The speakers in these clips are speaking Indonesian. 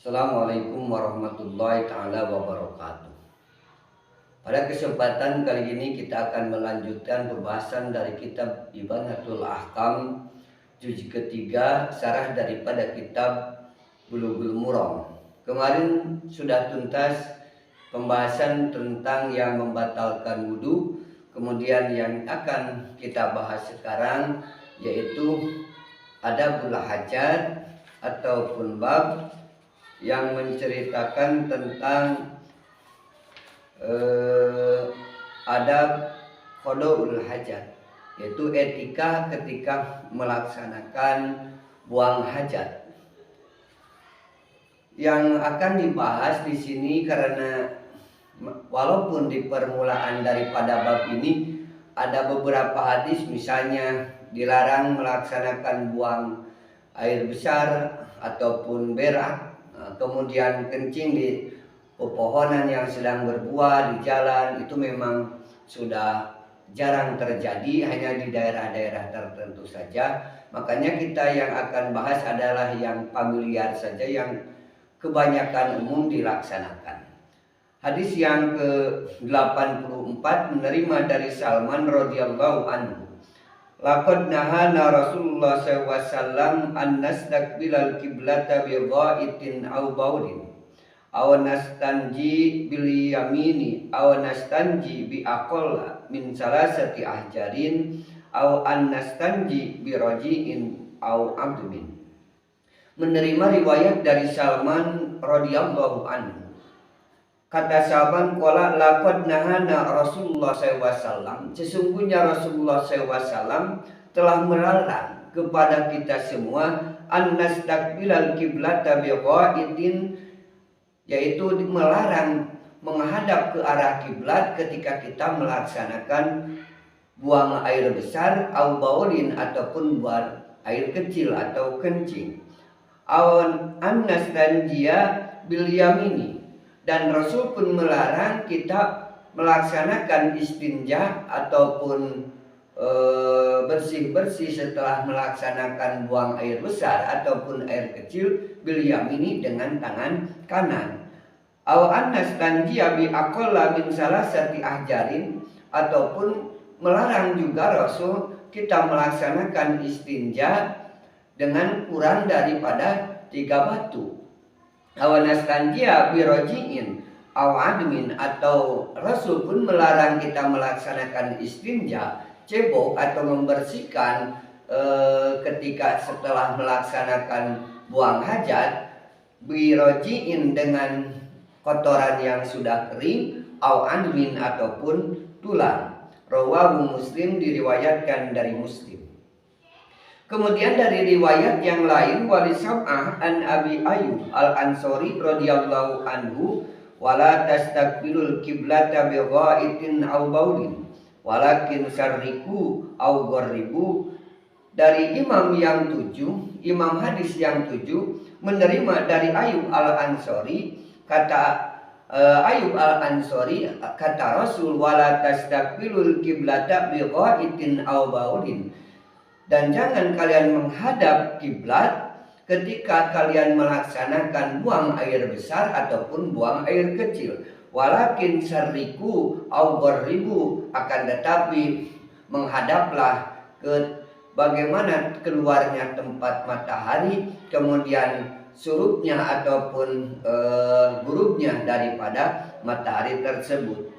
Assalamualaikum warahmatullahi taala wabarakatuh. Pada kesempatan kali ini kita akan melanjutkan pembahasan dari kitab Ibanatul Ahkam juz ketiga, syarah daripada kitab Bulughul Maram. Kemarin sudah tuntas pembahasan tentang yang membatalkan wudu. Kemudian yang akan kita bahas sekarang yaitu adabul hajat ataupun bab yang menceritakan tentang adab qadaul hajat, yaitu etika ketika melaksanakan buang hajat. Yang akan dibahas di sini karena walaupun di permulaan daripada bab ini ada beberapa hadis, misalnya dilarang melaksanakan buang air besar ataupun berak, kemudian kencing di pepohonan yang sedang berbuah di jalan, itu memang sudah jarang terjadi, hanya di daerah-daerah tertentu saja. Makanya kita yang akan bahas adalah yang familiar saja, yang kebanyakan umum dilaksanakan. Hadis yang ke-84 menerima dari Salman radhiyallahu anhu. Laqad nahana Rasulullah SAW an nastaqbilal qiblata bi ghaitin aw baulin aw nastanji bil yamini aw nastanji bi aqalla min salasati ahjarin aw an nastanji bi raji'in aw abdmin. Menerima riwayat dari Salman radhiyallahu anhu. Kata Salman, qala laqad nahana Rasulullah SAW, sesungguhnya Rasulullah SAW telah melarang kepada kita semua an nastaqbilal qiblata bi ghaitin, yaitu melarang menghadap ke arah kiblat ketika kita melaksanakan buang air besar, au baulin ataupun buang air kecil atau kencing, awan annastanjia bil yamini, dan Rasul pun melarang kita melaksanakan istinja ataupun bersih-bersih setelah melaksanakan buang air besar ataupun air kecil bil yamini dengan tangan kanan. Aw annastanjia bi aqalla min salasati ahjarin, ataupun melarang juga Rasul kita melaksanakan istinja dengan kurang daripada 3 batu. Awanastanjia birojiin awadmin, atau Rasul pun melarang kita melaksanakan istinja, cebok atau membersihkan ketika setelah melaksanakan buang hajat, birojiin dengan kotoran yang sudah kering, awadmin ataupun tulang. Rawahu Muslim, diriwayatkan dari Muslim. Kemudian dari riwayat yang lain, wali sab'ah an Abi Ayyub al-Ansari radhiyallahu anhu, wala tastaqbilul qiblata bi ghaitin aw baulin walakin sarriku aw gharribu. Dari imam yang 7, imam hadis yang 7 menerima dari Ayyub al-Ansari, kata Ayyub al-Ansari, kata Rasul, wala tastaqbilul qiblata bi ghaitin aw baulin, dan jangan kalian menghadap kiblat ketika kalian melaksanakan buang air besar ataupun buang air kecil. Walakin sarriku au gharribu, akan tetapi menghadaplah ke bagaimana keluarnya tempat matahari, kemudian surupnya ataupun gurubnya daripada matahari tersebut.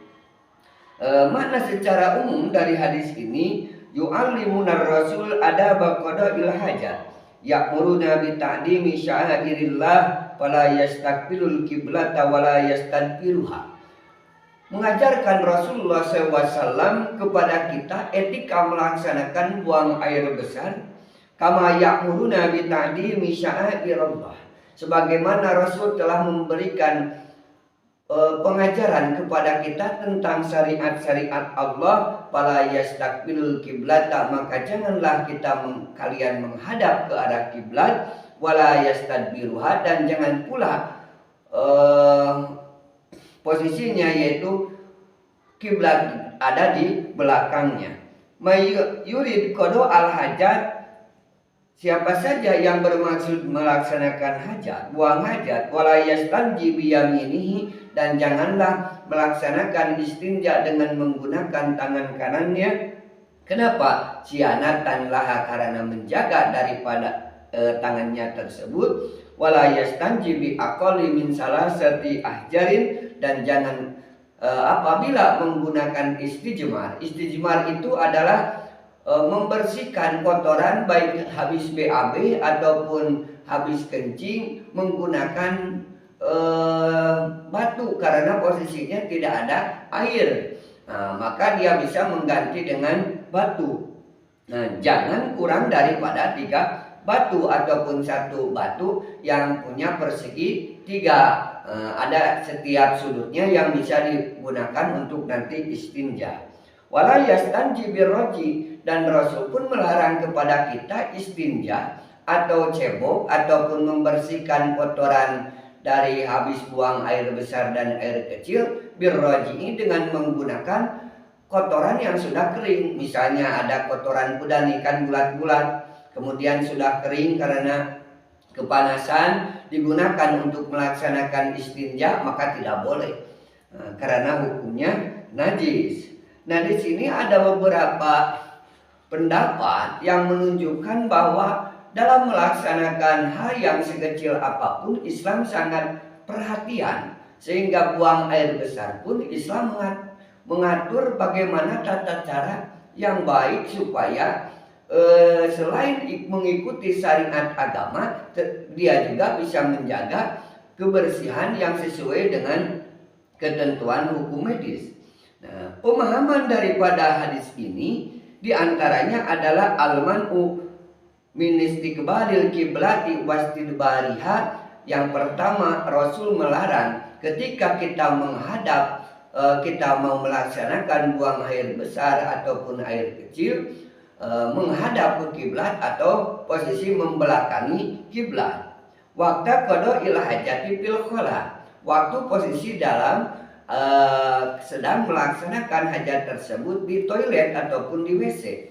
Makna secara umum dari hadis ini, yu'allimunar rasul adaba qada'il hajat, ya'muruna bi ta'dimi sya'airillah wala yastaqbilul qiblata wala yastadbiruha. Mengajarkan Rasulullah SAW kepada kita etika melaksanakan buang air besar, kama ya'muruna bi ta'dimi sya'airillah, sebagaimana Rasul telah memberikan pengajaran kepada kita tentang syariat-syariat Allah. Fala yastaqbilul kiblata, maka janganlah kalian menghadap ke arah kiblat, wala yastadbiruha, dan jangan pula posisinya yaitu kiblat ada di belakangnya. May yurid qada al hajat, Siapa saja yang bermaksud melaksanakan hajat, buang hajat, wala yastanji biyaminihi, dan janganlah melaksanakan istinja dengan menggunakan tangan kanannya. Kenapa? Sianatan laha, karena menjaga daripada tangannya tersebut. Wala yastanji bi aqalli min salasati ahjarin, dan jangan apabila menggunakan istijmar. Istijmar itu adalah membersihkan kotoran baik habis BAB ataupun habis kencing menggunakan batu, karena posisinya tidak ada air. Nah, maka dia bisa mengganti dengan batu. Nah, jangan kurang daripada 3 batu ataupun 1 batu yang punya persegi 3. Ada setiap sudutnya yang bisa digunakan untuk nanti istinja. Wala yastanji birroji, dan Rasul pun melarang kepada kita istinja atau cebok ataupun membersihkan kotoran dari habis buang air besar dan air kecil birroji, dengan menggunakan kotoran yang sudah kering. Misalnya ada kotoran kuda nih kan bulat-bulat, kemudian sudah kering karena kepanasan, digunakan untuk melaksanakan istinja, maka tidak boleh karena hukumnya najis. Nah, di sini ada beberapa pendapat yang menunjukkan bahwa dalam melaksanakan hal yang sekecil apapun Islam sangat perhatian, sehingga buang air besar pun Islam mengatur bagaimana tata cara yang baik supaya selain mengikuti syariat agama, dia juga bisa menjaga kebersihan yang sesuai dengan ketentuan hukum medis. Nah, pemahaman daripada hadis ini diantaranya adalah al-man'u min istiqbalil kiblati wastidbariha. Yang pertama, Rasul melarang ketika kita menghadap, kita mau melaksanakan buang air besar ataupun air kecil, menghadap ke kiblat atau posisi membelakangi kiblat. Waktu qada'il hajati fil khala, waktu posisi dalam sedang melaksanakan hajat tersebut di toilet ataupun di WC.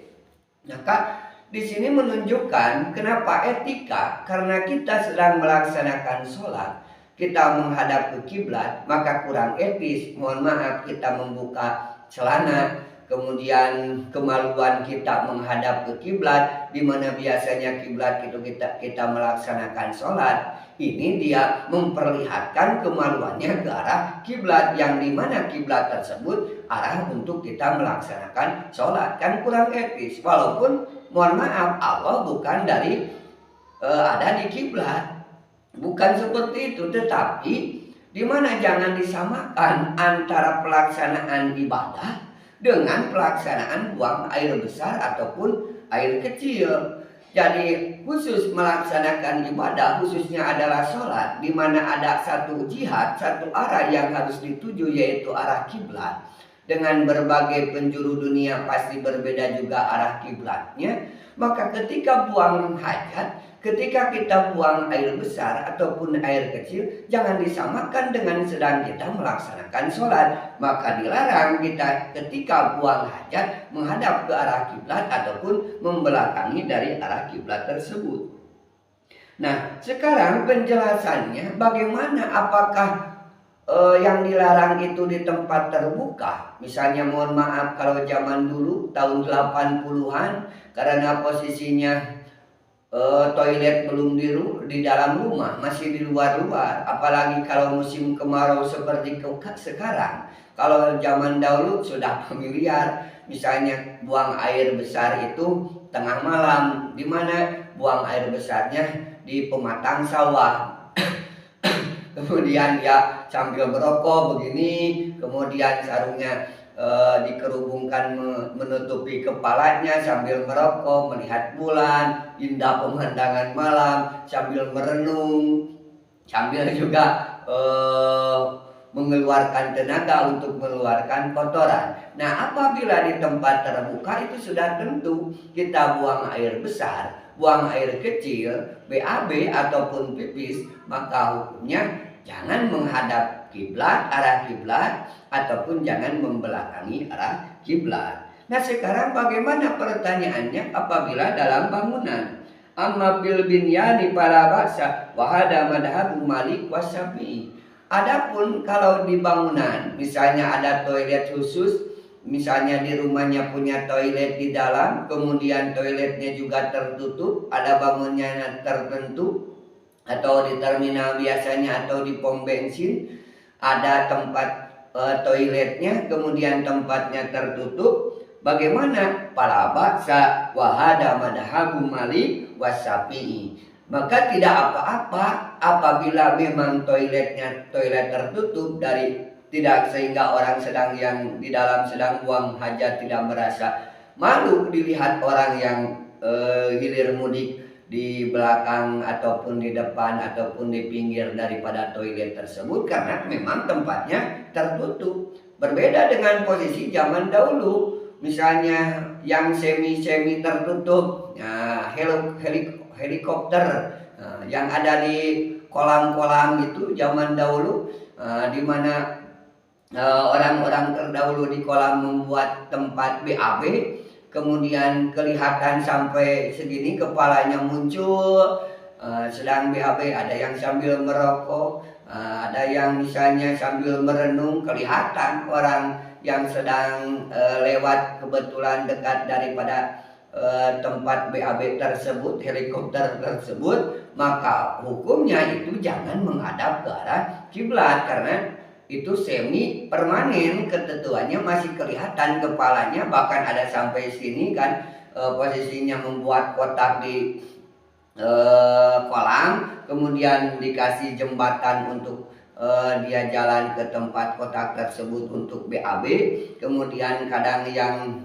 Maka di sini menunjukkan kenapa etika, karena kita sedang melaksanakan sholat, kita menghadap ke kiblat, maka kurang etis. Mohon maaf, kita membuka celana, kemudian kemaluan kita menghadap ke kiblat, di mana biasanya kiblat itu kita melaksanakan sholat. Ini dia memperlihatkan kemaluannya ke arah kiblat, yang dimana kiblat tersebut arah untuk kita melaksanakan sholat. Kan kurang etis. Walaupun mohon maaf, Allah bukan dari ada di kiblat, bukan seperti itu. Tetapi dimana jangan disamakan antara pelaksanaan ibadah dengan pelaksanaan buang air besar ataupun air kecil. Jadi khusus melaksanakan ibadah, khususnya adalah sholat, di mana ada satu jihad, satu arah yang harus dituju, yaitu arah kiblat. Dengan berbagai penjuru dunia pasti berbeda juga arah kiblatnya. Maka ketika buang hajat, ketika kita buang air besar ataupun air kecil, jangan disamakan dengan sedang kita melaksanakan sholat. Maka dilarang kita ketika buang hajat menghadap ke arah kiblat ataupun membelakangi dari arah kiblat tersebut. Nah, sekarang penjelasannya bagaimana, apakah yang dilarang itu di tempat terbuka? Misalnya mohon maaf, kalau zaman dulu tahun 80-an, karena posisinya toilet belum di dalam rumah, masih di luar-luar. Apalagi kalau musim kemarau seperti sekarang. Kalau zaman dahulu sudah familiar, misalnya buang air besar itu tengah malam, di mana buang air besarnya di pematang sawah. Kemudian dia sambil merokok begini, kemudian sarungnya dikerubungkan menutupi kepalanya sambil merokok, melihat bulan, indah pemandangan malam, sambil merenung, sambil juga mengeluarkan tenaga untuk mengeluarkan kotoran. Nah, apabila di tempat terbuka itu sudah tentu kita buang air besar, buang air kecil, BAB ataupun pipis, maka hukumnya jangan menghadap kiblat, arah kiblat, ataupun jangan membelakangi arah kiblat. Nah, sekarang bagaimana pertanyaannya apabila dalam bangunan? Amma fil binyani fala ba'sa wa hada madhhabu Malik wa Syafi'i. Adapun kalau di bangunan misalnya ada toilet khusus, misalnya di rumahnya punya toilet di dalam, kemudian toiletnya juga tertutup, ada bangunannya tertentu, atau di terminal biasanya atau di pom bensin ada tempat toiletnya, kemudian tempatnya tertutup. Bagaimana? Fala ba'sa wa hada madhhabu Malik wa Syafi'i. Maka tidak apa-apa apabila memang toiletnya toilet tertutup dari tidak, sehingga orang sedang yang di dalam sedang buang hajat tidak merasa malu dilihat orang yang hilir mudik di belakang ataupun di depan ataupun di pinggir daripada toilet tersebut, karena memang tempatnya tertutup. Berbeda dengan posisi zaman dahulu, misalnya yang semi tertutup, helikopter yang ada di kolam-kolam itu zaman dahulu, di mana orang-orang terdahulu di kolam membuat tempat BAB, kemudian kelihatan sampai segini kepalanya muncul, sedang BAB, ada yang sambil merokok, ada yang misalnya sambil merenung, kelihatan orang yang sedang lewat kebetulan dekat daripada tempat BAB tersebut, helikopter tersebut, maka hukumnya itu jangan menghadap ke arah kiblat, karena itu semi permanen, ketentuannya masih kelihatan kepalanya, bahkan ada sampai sini kan, posisinya membuat kotak di kolam, kemudian dikasih jembatan untuk dia jalan ke tempat kotak tersebut untuk BAB, kemudian kadang yang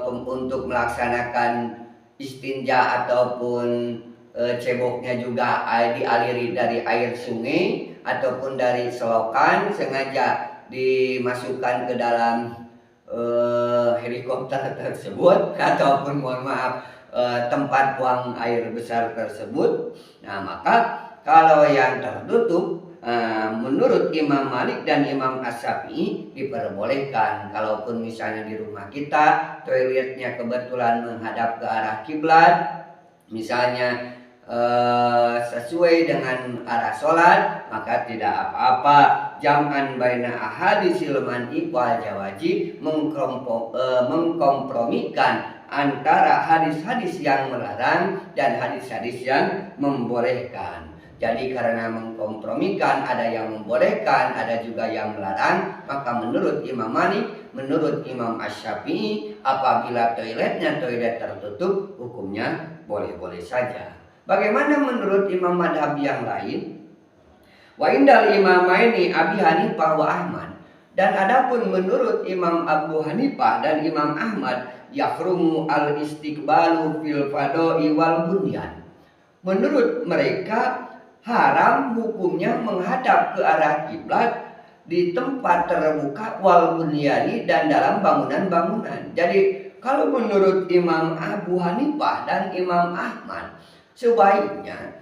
untuk melaksanakan istinja ataupun ceboknya juga dialiri dari air sungai ataupun dari selokan, sengaja dimasukkan ke dalam helikopter tersebut ataupun mohon maaf tempat buang air besar tersebut. Nah, maka kalau yang tertutup menurut Imam Malik dan Imam Asy-Syafi'i diperbolehkan. Kalaupun misalnya di rumah kita toiletnya kebetulan menghadap ke arah kiblat, misalnya sesuai dengan arah sholat, maka tidak apa-apa. Jam'an baina ahadisil man'i wal jawazi, mengkompromikan antara hadis-hadis yang melarang dan hadis-hadis yang membolehkan. Jadi karena mengkompromikan, ada yang membolehkan, ada juga yang melarang, maka menurut Imam Malik, menurut Imam Asy-Syafi'i, apabila toiletnya toilet tertutup, hukumnya boleh-boleh saja. Bagaimana menurut imam madhab yang lain? Wa indal imamaini Abi Hanifah wa Ahmad. Dan adapun menurut Imam Abu Hanifah dan Imam Ahmad, yahrumu al-istiqbalu fil fadoi wal bunyan. Menurut mereka haram hukumnya menghadap ke arah kiblat di tempat terbuka wal bunyani dan dalam bangunan-bangunan. Jadi kalau menurut Imam Abu Hanifah dan Imam Ahmad, sebaiknya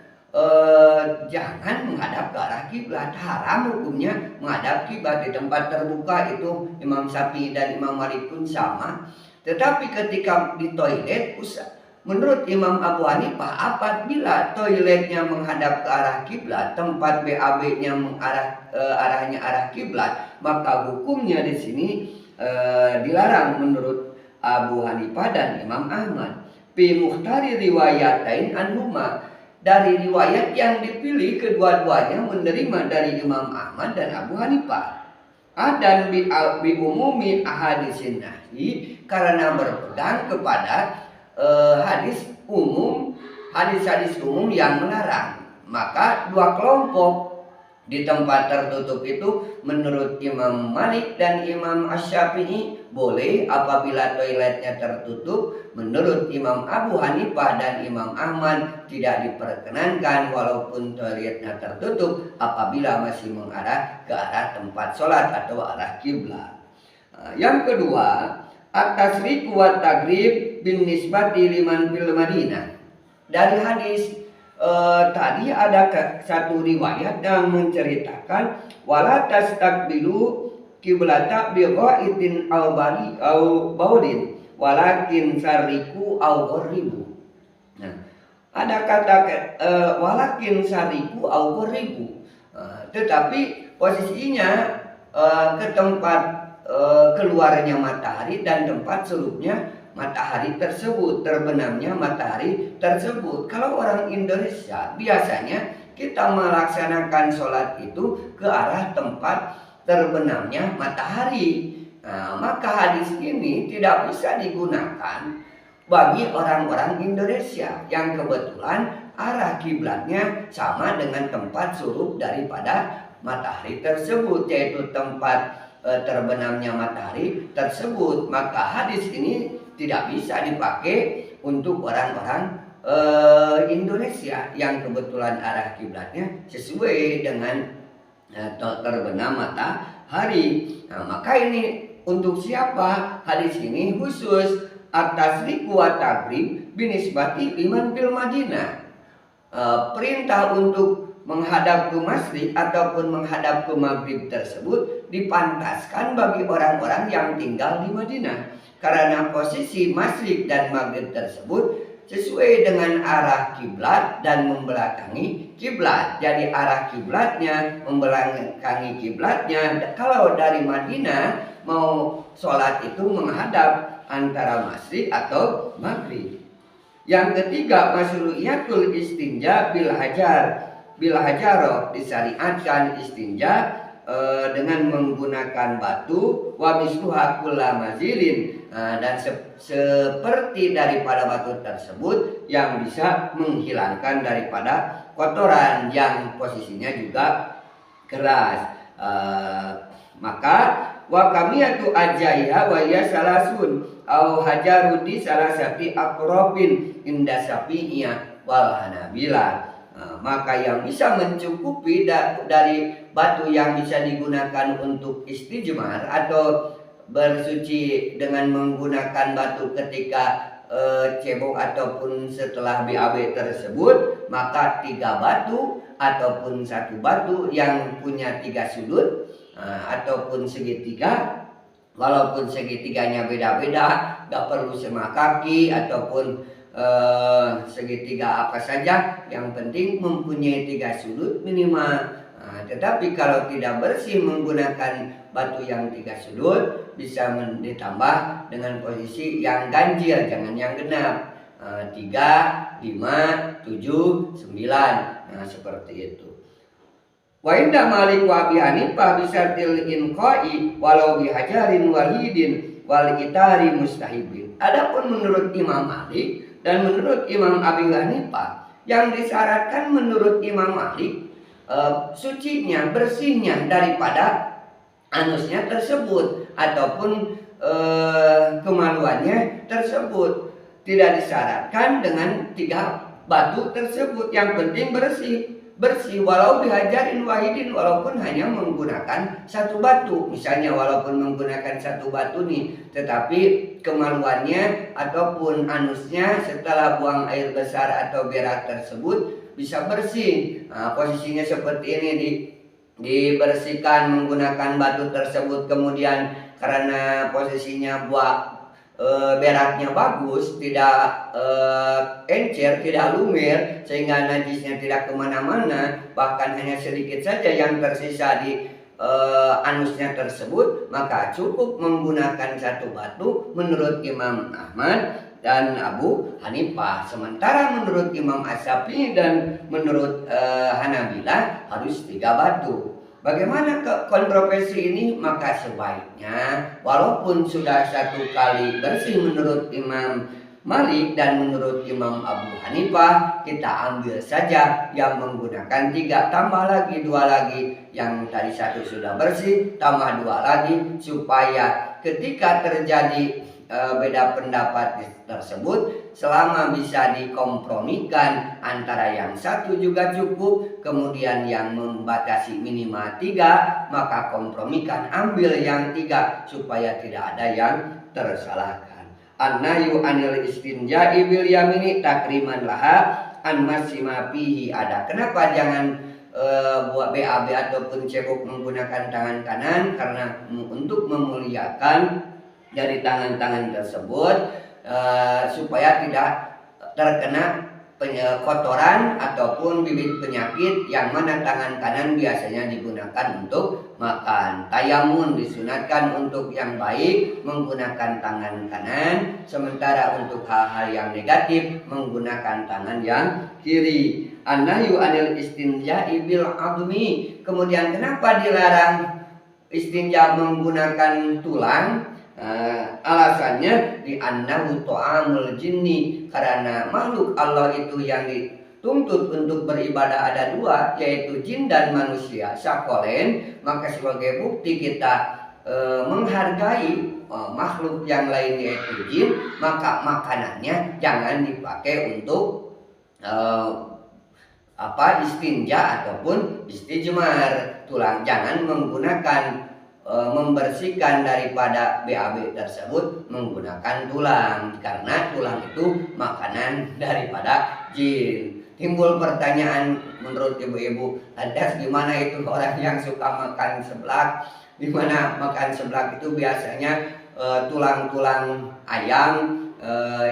jangan menghadap ke arah kiblat. Haram hukumnya menghadap kiblat di tempat terbuka, itu Imam Syafi'i dan Imam Malik pun sama. Tetapi ketika di toilet, menurut Imam Abu Hanifah, apabila toiletnya menghadap ke arah kiblat, tempat BAB-nya arahnya arah kiblat, maka hukumnya di sini dilarang menurut Abu Hanifah dan Imam Ahmad. Fi muhtari riwayatain anhuma, dari riwayat yang dipilih kedua-duanya menerima dari Imam Ahmad dan Abu Hanifah. Dan bi umumi ahadisin nahi, karena berpegang kepada hadis hadis umum yang melarang. Maka dua kelompok di tempat tertutup itu menurut Imam Malik dan Imam Asy-Syafi'i boleh apabila toiletnya tertutup. Menurut Imam Abu Hanifah dan Imam Ahmad tidak diperkenankan walaupun toiletnya tertutup apabila masih mengarah ke arah tempat sholat atau arah kiblat. Yang kedua, at-tasriq wa tagrib bin nisbati liman fil Madinah. Dari hadis tadi ada satu riwayat yang menceritakan wala tastaqbilu qiblata bi ghaitin aw bali aw baudin walakin sariku aw gharibu. Nah, ada kata walakin sariku au beribu. Tetapi posisinya ke tempat keluarnya matahari dan tempat selupnya matahari tersebut, terbenamnya matahari tersebut. Kalau orang Indonesia biasanya kita melaksanakan sholat itu ke arah tempat terbenamnya matahari. Maka hadis ini tidak bisa digunakan bagi orang-orang Indonesia yang kebetulan arah kiblatnya sama dengan tempat surup daripada matahari tersebut, yaitu tempat terbenamnya matahari tersebut. Maka hadis ini tidak bisa dipakai untuk orang-orang Indonesia yang kebetulan arah kiblatnya sesuai dengan terbenam matahari. Maka ini untuk siapa? Hadis ini khusus atas wa tagrib binisbati liman fil Madinah. Perintah untuk menghadap ke masjid ataupun menghadap ke maghrib tersebut dipantaskan bagi orang-orang yang tinggal di Madinah, karena posisi masjid dan maghrib tersebut sesuai dengan arah kiblat dan membelakangi kiblat. Jadi arah kiblatnya membelakangi kiblatnya. Kalau dari Madinah mau sholat itu menghadap antara masjid atau maghrib. Yang ketiga, masyru'iyatul istinja bil hajaroh, disyariatkan istinja dengan menggunakan batu, wa misluha kulla mazilin, dan seperti daripada batu tersebut yang bisa menghilangkan daripada kotoran yang posisinya juga keras. Maka wa kamiyatu ajaiha wa ya salasun au hajarudi salasati aqrabin inda Syafi'iyah wal Hanabilah. Maka yang bisa mencukupi dari batu yang bisa digunakan untuk istijmar atau bersuci dengan menggunakan batu ketika cebok ataupun setelah BAB tersebut, maka 3 batu ataupun 1 batu yang punya 3 sudut ataupun segitiga, walaupun segitiganya beda-beda, gak perlu sama kaki ataupun segitiga apa saja, yang penting mempunyai 3 sudut minimal. Tetapi kalau tidak bersih menggunakan batu yang 3 sudut, bisa ditambah dengan posisi yang ganjil, jangan yang genap. 3, 5, 7, 9. Seperti itu. Wa inda Malik wa Abi Hanifah bisyartil inqai walau bihajarin walidin wal itari mustahibin. Adapun menurut Imam Malik dan menurut Imam Abi Hanifah, yang disyaratkan menurut Imam Malik sucinya, bersihnya daripada anusnya tersebut ataupun kemaluannya tersebut. Tidak disyaratkan dengan 3 batu tersebut, yang penting bersih walau dihajarin wahidin, walaupun hanya menggunakan 1 batu. Misalnya walaupun menggunakan 1 batu nih, tetapi kemaluannya ataupun anusnya setelah buang air besar atau berak tersebut bisa bersih. Posisinya seperti ini, dibersihkan menggunakan batu tersebut, kemudian karena posisinya beraknya bagus, tidak encer, tidak lumer, sehingga najisnya tidak kemana-mana, bahkan hanya sedikit saja yang tersisa di anusnya tersebut, maka cukup menggunakan 1 batu menurut Imam Ahmad dan Abu Hanifah. Sementara menurut Imam Asy-Syafi'i dan menurut Hanabilah harus 3 batu. Bagaimana kontroversi ini? Maka sebaiknya walaupun sudah 1 kali bersih menurut Imam Malik dan menurut Imam Abu Hanifah, kita ambil saja yang menggunakan 3, tambah lagi 2 lagi. Yang tadi 1 sudah bersih, tambah 2 lagi, supaya ketika terjadi beda pendapat tersebut, selama bisa dikompromikan antara yang 1 juga cukup, kemudian yang membatasi minimal 3, maka kompromikan ambil yang 3 supaya tidak ada yang tersalahkan. An-nahyu anil istinja'i bil yamini takriman laha an masima fihi ada. Kenapa jangan buat BAB ataupun cebok menggunakan tangan kanan? Karena untuk memuliakan dari tangan-tangan tersebut supaya tidak terkena kotoran ataupun bibit penyakit yang mana tangan kanan biasanya digunakan untuk makan. Tayamun disunatkan untuk yang baik menggunakan tangan kanan, sementara untuk hal-hal yang negatif menggunakan tangan yang kiri. An-nahyu anil istinja'i bil admi. Kemudian kenapa dilarang istinja menggunakan tulang? Alasannya di annahu ta'amul jinni, karena makhluk Allah itu yang dituntut untuk beribadah ada dua, yaitu jin dan manusia sakolen. Maka sebagai bukti kita menghargai makhluk yang lain yaitu jin, maka makanannya jangan dipakai untuk istinja ataupun istijmar. Tulang jangan menggunakan membersihkan daripada BAB tersebut menggunakan tulang, karena tulang itu makanan daripada jin. Timbul pertanyaan menurut ibu-ibu, lantas gimana itu orang yang suka makan seblak? Dimana makan seblak itu biasanya tulang-tulang ayam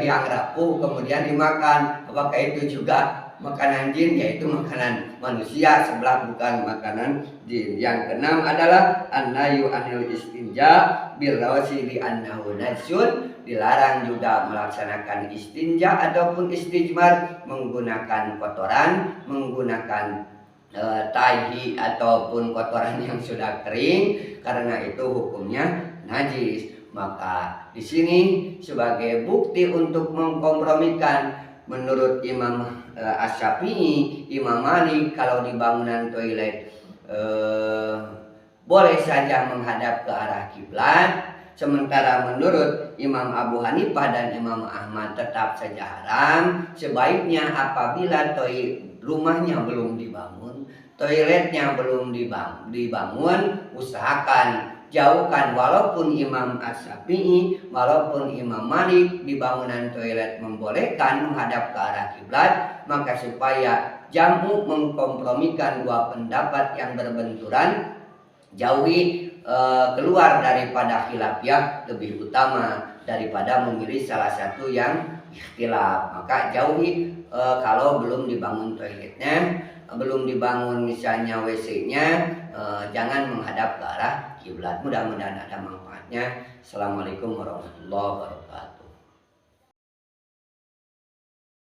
yang rapuh kemudian dimakan. Apakah itu juga makanan jin? Yaitu makanan manusia, seblak bukan makanan jin. Yang keenam adalah an-nahyu anil istinja bil rawsi li annahu najsun. Dilarang juga melaksanakan istinja ataupun istijmar menggunakan kotoran, menggunakan tahi ataupun kotoran yang sudah kering, karena itu hukumnya najis. Maka di sini sebagai bukti untuk mengkompromikan, menurut Imam Asy-Syafi'i, Imam Malik, kalau di bangunan toilet boleh saja menghadap ke arah kiblat. Sementara menurut Imam Abu Hanifah dan Imam Ahmad tetap saja haram. Sebaiknya apabila rumahnya belum dibangun, toiletnya belum dibangun, usahakan jauhkan. Walaupun Imam Asy-Syafi'i, walaupun Imam Malik di bangunan toilet membolehkan menghadap ke arah kiblat, maka supaya jamu mengkompromikan dua pendapat yang berbenturan, jauhi keluar daripada khilafiyah lebih utama daripada memilih salah satu yang ikhtilaf. Maka jauhi kalau belum dibangun toiletnya, belum dibangun misalnya WC-nya, jangan menghadap ke arah kiblat. Mudah-mudahan ada manfaatnya. Assalamualaikum warahmatullahi wabarakatuh.